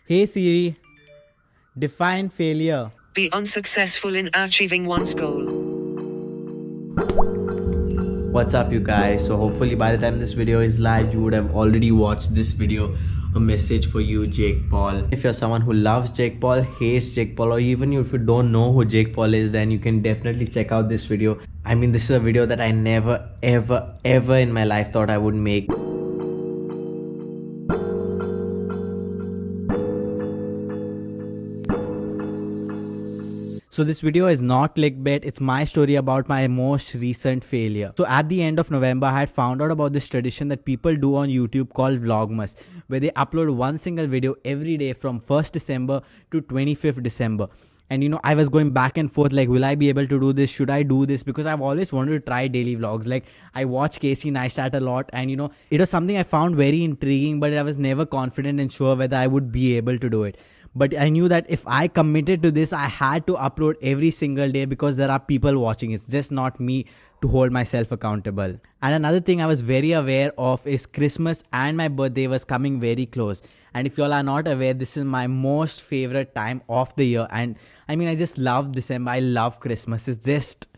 Hey Siri, define failure. Be unsuccessful in achieving one's goal. What's up you guys? So hopefully by the time this video is live you would have already watched this video. A message for you, Jake Paul. If you're someone who loves Jake Paul, hates Jake Paul, or even if you don't know who Jake Paul is, then you can definitely check out this video. I mean, this is a video that I never ever in my life thought I would make. So this video is not clickbait, it's my story about my most recent failure. So at the end of November, I had found out about this tradition that people do on YouTube called Vlogmas, where they upload one single video every day from 1st December to 25th December. And you know, I was going back and forth like, will I be able to do this? Should I do this? Because I've always wanted to try daily vlogs. Like, I watch Casey Neistat a lot, and you know, it was something I found very intriguing, but I was never confident and sure whether I would be able to do it. But I knew that if I committed to this, I had to upload every single day because there are people watching. It's just not me to hold myself accountable. And another thing I was very aware of is Christmas and my birthday was coming very close. And if you all are not aware, this is my most favorite time of the year. And I mean, I just love December. I love Christmas. It's just...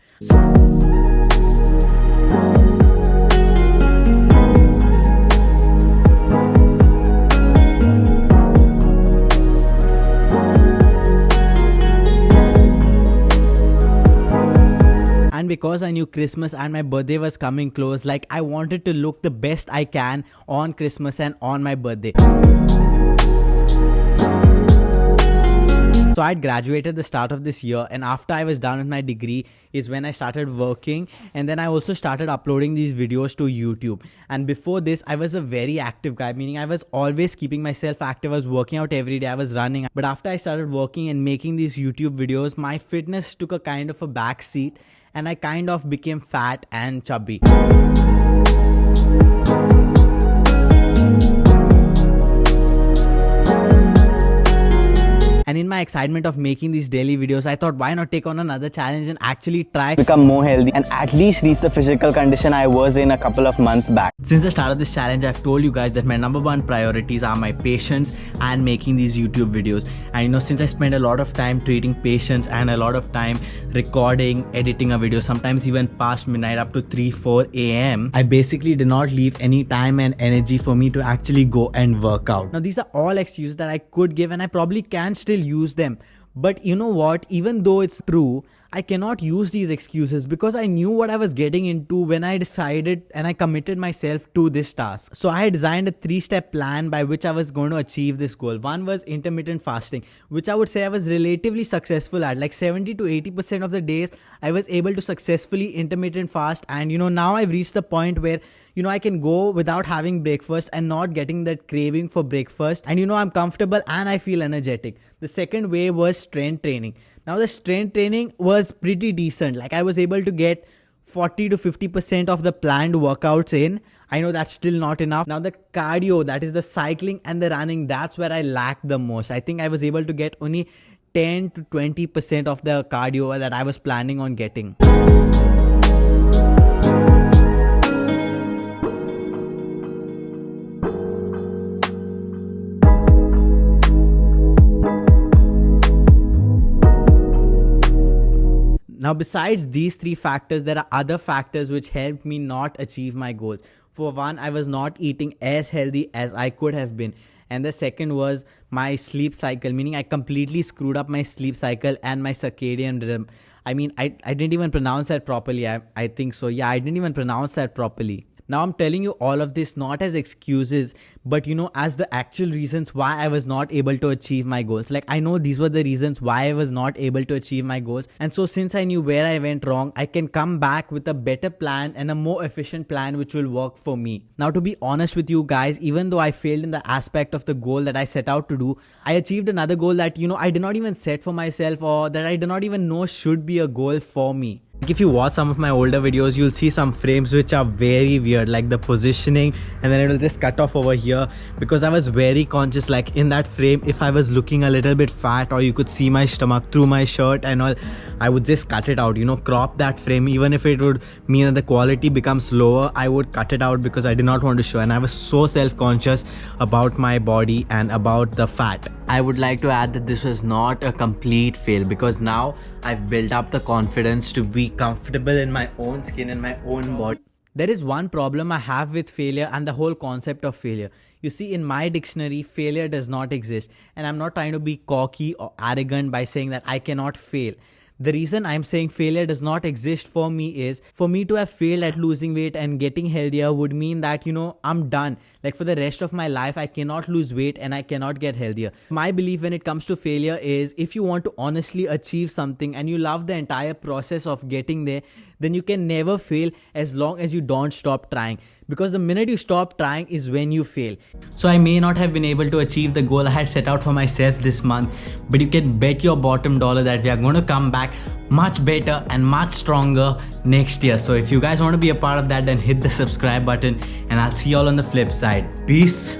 And because I knew Christmas and my birthday was coming close, like I wanted to look the best I can on Christmas and on my birthday. So I had graduated the start of this year, and after I was done with my degree is when I started working, and then I also started uploading these videos to YouTube. And before this, I was a very active guy, meaning I was always keeping myself active. I was working out every day, I was running. But after I started working and making these YouTube videos, my fitness took a kind of a back seat, and I kind of became fat and chubby. And in my excitement of making these daily videos, I thought, why not take on another challenge and actually try Become more healthy and at least reach the physical condition I was in a couple of months back. Since the start of this challenge, I've told you guys that my number one priorities are my patience and making these YouTube videos. And you know, since I spend a lot of time treating patience and a lot of time recording, editing a video, sometimes even past midnight up to 3-4 a.m., I basically did not leave any time and energy for me to actually go and work out. Now, these are all excuses that I could give, and I probably can still use them. But you know what, even though it's true, I cannot use these excuses because I knew what I was getting into when I decided and I committed myself to this task. So I had designed a 3-step plan by which I was going to achieve this goal. One was intermittent fasting, which I would say I was relatively successful at. Like 70 to 80% of the days I was able to successfully intermittent fast. And you know, now I've reached the point where you know, I can go without having breakfast and not getting that craving for breakfast. And you know, I'm comfortable and I feel energetic. The second way was strength training. Now the strength training was pretty decent. Like I was able to get 40 to 50% of the planned workouts in. I know that's still not enough. Now the cardio, that is the cycling and the running, that's where I lacked the most. I think I was able to get only 10 to 20% of the cardio that I was planning on getting. Now, besides these 3 factors, there are other factors which helped me not achieve my goals. For one, I was not eating as healthy as I could have been. And the second was my sleep cycle, meaning I completely screwed up my sleep cycle and my circadian rhythm. I mean, I didn't even pronounce that properly. I think so. Yeah, I didn't even pronounce that properly. Now I'm telling you all of this not as excuses, but you know, as the actual reasons why I was not able to achieve my goals. Like I know these were the reasons why I was not able to achieve my goals. And so since I knew where I went wrong, I can come back with a better plan and a more efficient plan which will work for me. Now, to be honest with you guys, even though I failed in the aspect of the goal that I set out to do, I achieved another goal that, you know, I did not even set for myself, or that I did not even know should be a goal for me. If you watch some of my older videos, you'll see some frames which are very weird, like the positioning, and then it'll just cut off over here because I was very conscious, like in that frame, if I was looking a little bit fat or you could see my stomach through my shirt and all, I would just cut it out, you know, crop that frame. Even if it would mean that the quality becomes lower, I would cut it out because I did not want to show. And I was so self-conscious about my body and about the fat. I would like to add that this was not a complete fail, because now I've built up the confidence to be comfortable in my own skin and my own body. There is one problem I have with failure and the whole concept of failure. You see, in my dictionary, failure does not exist. And I'm not trying to be cocky or arrogant by saying that I cannot fail. The reason I'm saying failure does not exist for me is, for me to have failed at losing weight and getting healthier would mean that, I'm done. Like, for the rest of my life, I cannot lose weight and I cannot get healthier. My belief when it comes to failure is, if you want to honestly achieve something and you love the entire process of getting there, then you can never fail as long as you don't stop trying. Because the minute you stop trying is when you fail. So I may not have been able to achieve the goal I had set out for myself this month, but you can bet your bottom dollar that we are going to come back much better and much stronger next year. So if you guys want to be a part of that, then hit the subscribe button, and I'll see you all on the flip side. Peace.